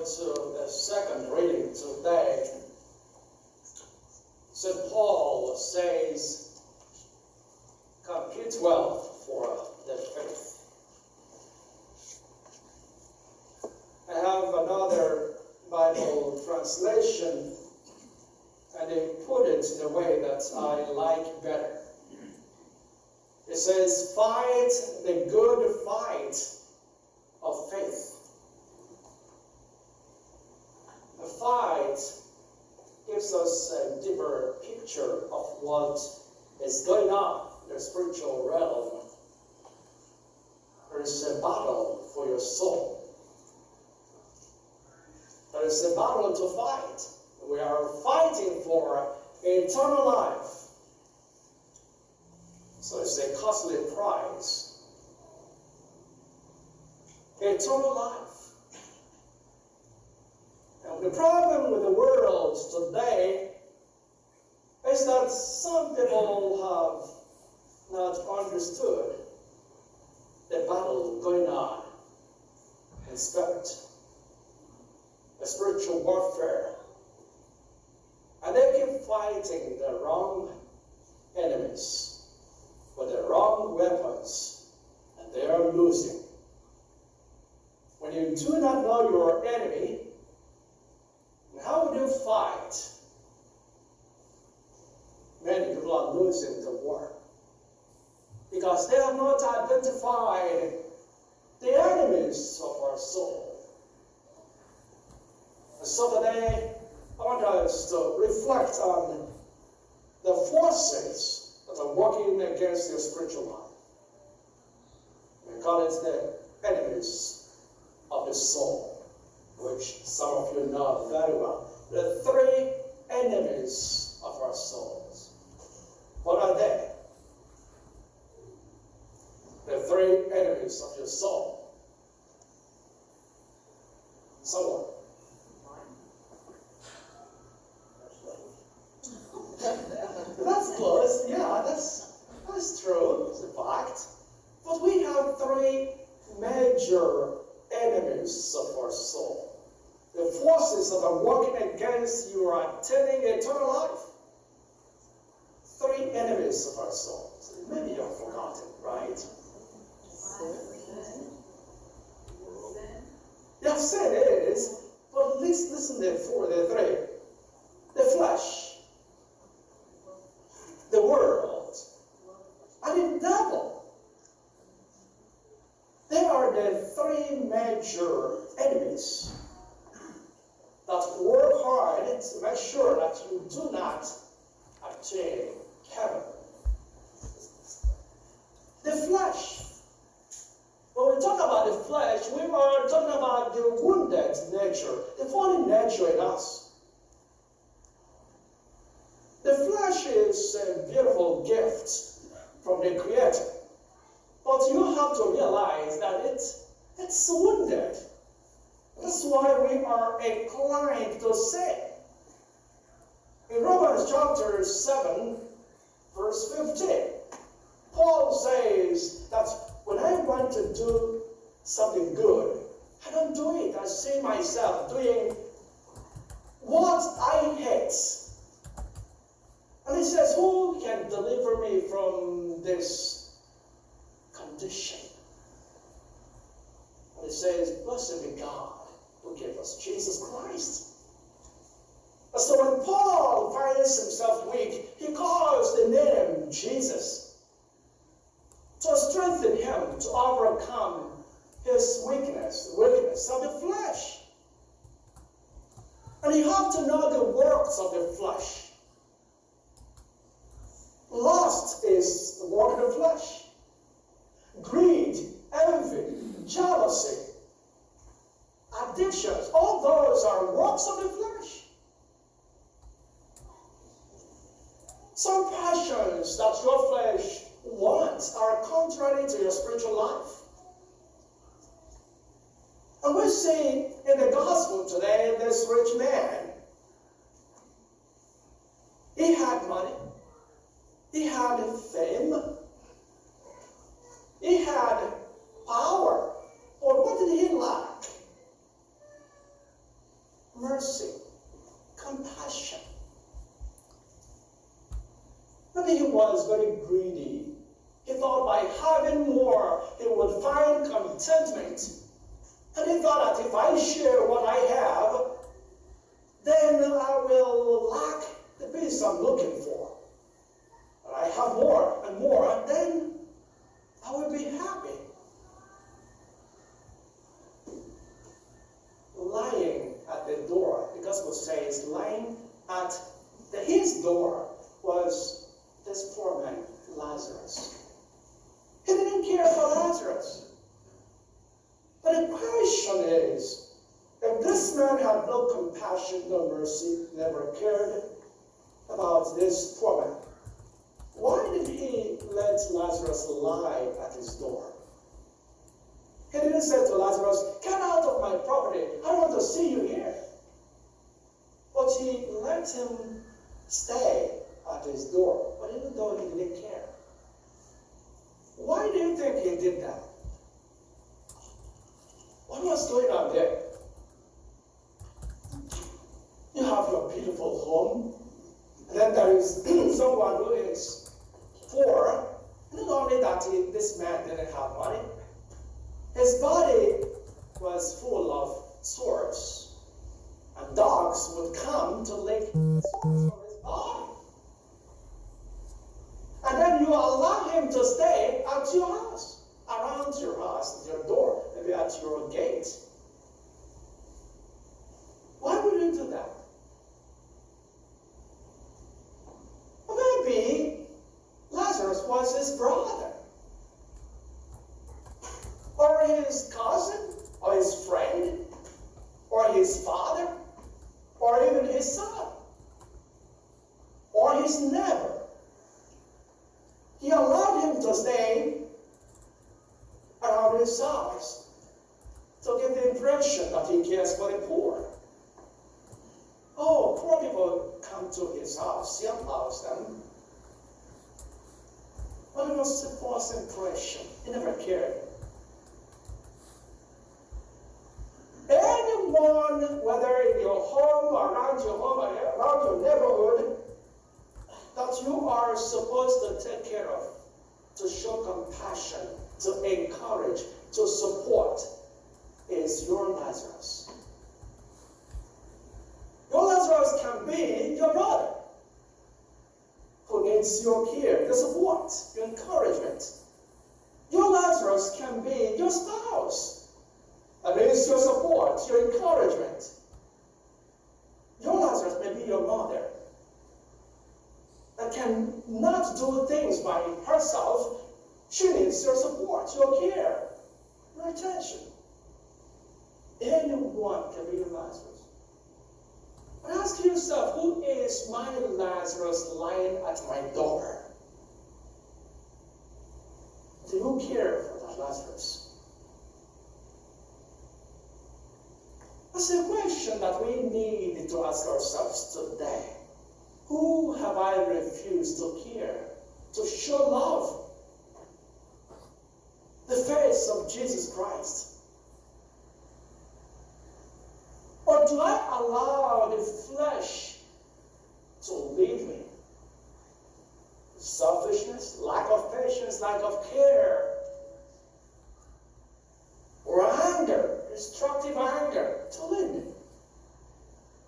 to the second reading today, St. Paul says, compete well for the faith. I have another Bible translation, and they put it in a way that I like better. It says, fight the good fight of faith. A fight gives us a deeper picture of what is going on in the spiritual realm. There is a battle for your soul. There is a battle to fight. We are fighting for eternal life. So it's a costly prize. Eternal life. And the problem with the world today is that some people have not understood the battle going on in spirit, the spiritual warfare. And they keep fighting the wrong enemies with the wrong weapons, and they are losing. When you do not know your enemy, how would you fight? Many people are losing the war because they have not identified the enemies of our soul. And so today, I want us to reflect on the forces that are working against your spiritual life. We call it the enemies of the soul, which some of you know very well. The three enemies of our souls. What are they? The three enemies of your soul. Someone. That's close. Yeah, that's true. It's a fact. But we have three major enemies of our soul. The forces that are working against you are attaining eternal life. Three enemies of our souls. Maybe you've forgotten, right? Yeah, sin is. But listen to the three. The flesh, the world, and the devil. They are the three major enemies that work hard to make sure that you do not attain heaven. The flesh. When we talk about the flesh, we are talking about the wounded nature, the fallen nature in us. The flesh is a beautiful gift from the Creator. But you have to realize that it's wounded. That's why we are inclined to sin. In Romans chapter 7, verse 15, Paul says that when I want to do something good, I don't do it. I see myself doing what I hate. And he says, who can deliver me from this condition? And he says, blessed be God who gave us Jesus Christ. And so when Paul finds himself weak, he calls the name Jesus to strengthen him to overcome his weakness, the weakness of the flesh. And you have to know the works of the flesh. Lust is the work of the flesh. Greed, envy, jealousy, addictions, all those are works of the flesh. Some passions that your flesh wants are contrary to your spiritual life. And we see in the gospel today this rich man. He had money. He had fame. He had power. Or what did he lack? mercy, compassion. Maybe he was very greedy. He thought by having more, he would find contentment. And he thought that if I share what I have, then I will lack the peace I'm looking for. But I have more and more, and then I will be happy. Lying at the door, the gospel says, lying at his door was this poor man, Lazarus. He didn't care for Lazarus. But the question is, if this man had no compassion, no mercy, never cared about this poor man, why did he let Lazarus lie at his door? He didn't say to Lazarus, get out of my property. I don't want to see you here. But he let him stay at his door, but even though he didn't care. Why do you think he did that? What was going on there? You have your beautiful home, and then there is someone who is poor. Not only that this man didn't have money, his body was full of sores, and dogs would come to lick the sores from his body. And then you allow him to stay at your house, around your house, at your door, maybe at your gate. Why would you do that? Well, maybe Lazarus was his brother, or his cousin, or his friend, or his father, or even his son, or his neighbor. He allowed him to stay around his house to give the impression that he cares for the poor. Oh, poor people come to his house, he allows them. But it was a false impression. He never cared. Anyone, whether in your home, around your home, or around your neighborhood, that you are supposed to take care of, to show compassion, to encourage, to support, is your Lazarus. Your Lazarus can be your brother, who needs your care, your support, your encouragement. Your Lazarus can be your spouse, and needs your support, your encouragement. Your Lazarus may be your mother, that can not do things by herself. She needs your support, your care, your attention. Anyone can be your Lazarus. But ask yourself, who is my Lazarus lying at my door? Do you care for that Lazarus? That's a question that we need to ask ourselves today. Who have I refused to care, to show love? The face of Jesus Christ. Or do I allow the flesh to lead me? Selfishness, lack of patience, lack of care, or anger, destructive anger to lead me.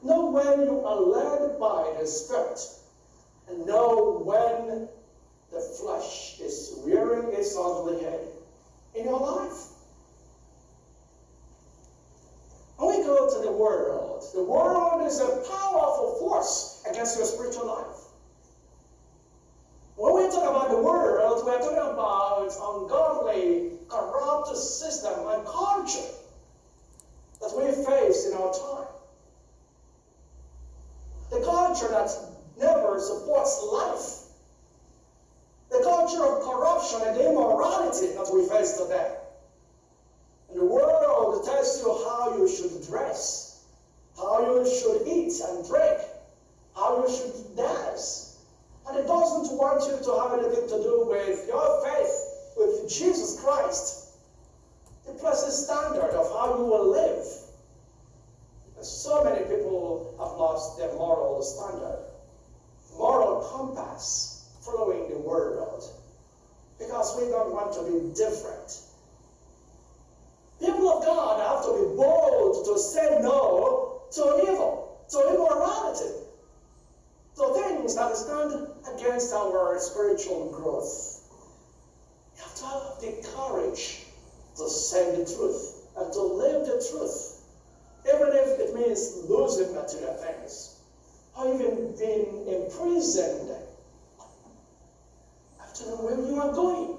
Know when you are led by the Spirit, and know when the flesh is rearing its ugly head in your life. When we go to the world is a powerful force against your spiritual life. When we talk about the world, we are talking about ungodly, corrupt system and culture that we face in our time. The culture that never supports life. The culture of corruption and immorality that we face today. And the world tells you how you should dress, how you should eat and drink, how you should dance. And it doesn't want you to have anything to do with your faith, with Jesus Christ. It places a standard of how you will live. So many people have lost their moral standard, moral compass, following the world, because we don't want to be different. People of God have to be bold to say no to evil, to immorality, to things that stand against our spiritual growth. You have to have the courage to say the truth and to live the truth, even if it means losing material things or even being imprisoned. You have to know where you are going.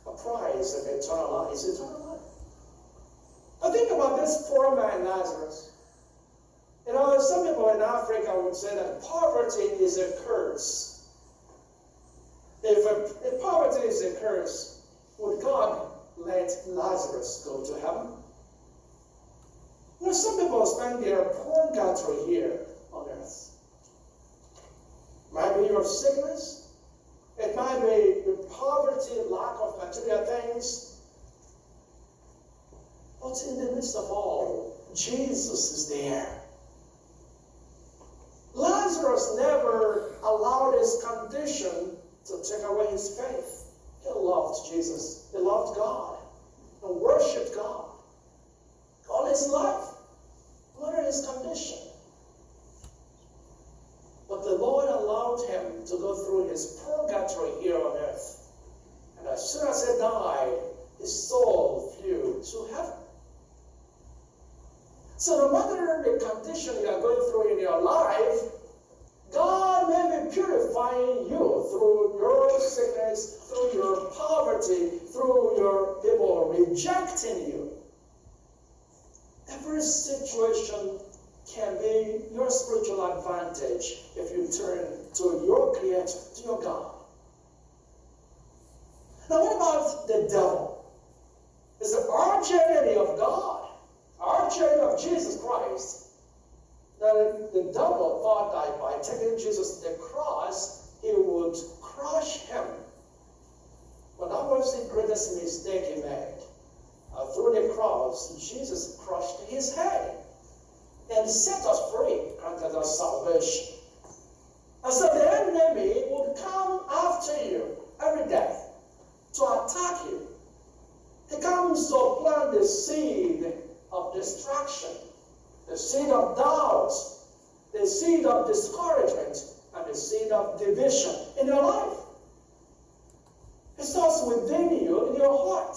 A prize of eternal life is eternal life. I think about this poor man Lazarus. You know, some people in Africa would say that poverty is a curse. If poverty is a curse, would God let Lazarus go to heaven? You know, some people spend their purgatory here on earth. It might be your sickness. It might be your poverty, lack of material things. But in the midst of all, Jesus is there. Lazarus never allowed his condition to take away his faith. He loved Jesus. He loved God and worshipped God all his life, no matter his condition. But the Lord allowed him to go through his purgatory here on earth. And as soon as he died, his soul flew to heaven. So no matter the condition you are going through in your life, God may be purifying you through your sickness, through your poverty, through your people rejecting you. Every situation can be your spiritual advantage if you turn to your Creator, to your God. Now what about the devil? Is the arch enemy of God, arch enemy of Jesus Christ, that the devil thought that by taking Jesus to the cross, he would crush him. But that was the greatest mistake he made. Through the cross, Jesus crushed his head and set us free, granted us salvation. And so the enemy would come after you every day to attack you. He comes to plant the seed of distraction, the seed of doubt, the seed of discouragement, and the seed of division in your life. It starts within you, in your heart.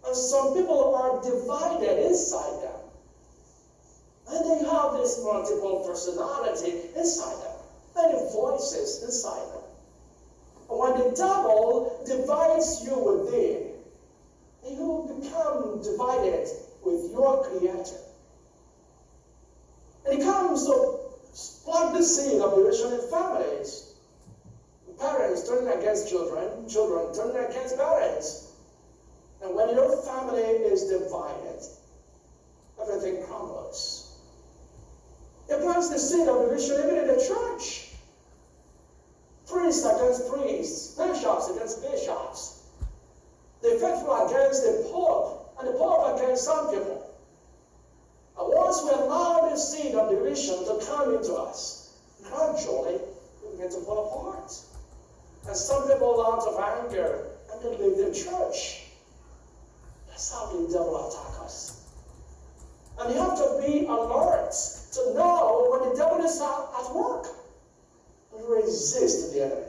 And some people are divided inside them. And they have this multiple personality inside them, many voices inside them. And when the devil divides you within, you become divided with your Creator. And it comes to plant the seed of division in families. Parents turning against children, children turning against parents. And when your family is divided, everything crumbles. It plants the seed of division even in the church. Priests against priests, bishops against bishops. The faithful against the Pope, and the Pope against some people. And once we allow this seed of division to come into us, gradually we begin to fall apart. And some people out of anger, and they leave the church. That's how the devil attacks us. And you have to be alert to know when the devil is at work. And resist the enemy.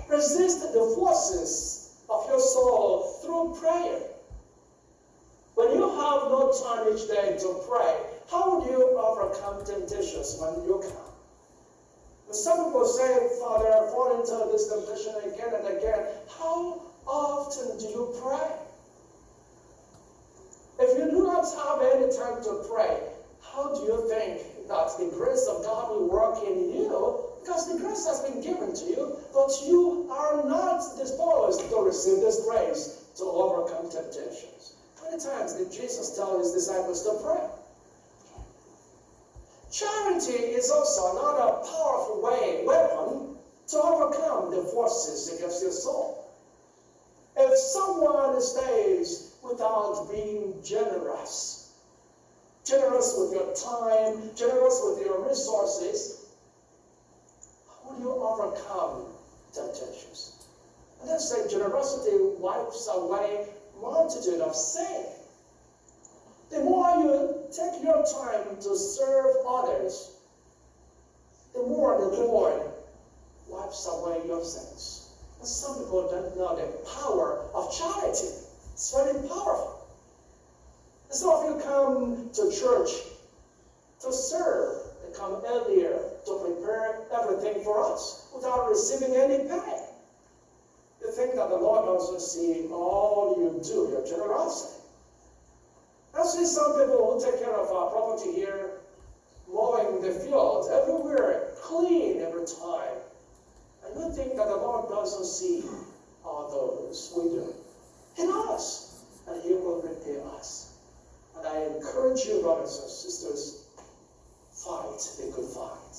Resist the forces of your soul through prayer. When you have no time each day to pray, how would you overcome temptations when you come? And some people say, Father, I fall into this temptation again and again. How often do you pray? If you do not have any time to pray, how do you think that the grace of God will work in you? Because the grace has been given to you, but you are not disposed to receive this grace to overcome temptations. Many times did Jesus tell his disciples to pray? Charity is also another powerful weapon to overcome the forces against your soul. If someone stays without being generous. Generous with your time, generous with your resources. How do you overcome temptations? And then say generosity wipes away multitude of sin. The more you take your time to serve others, the more the Lord wipes away your sins. And some people don't know the power of charity. It's very powerful. And so if you come to church to serve, they come earlier to prepare everything for us without receiving any pay. You think that the Lord doesn't see all you do, your generosity. I see some people who take care of our property here, mowing the fields everywhere, clean every time. And you think that the Lord doesn't see all those we do. He does, and He will repay us. And I encourage you, brothers and sisters, fight the good fight.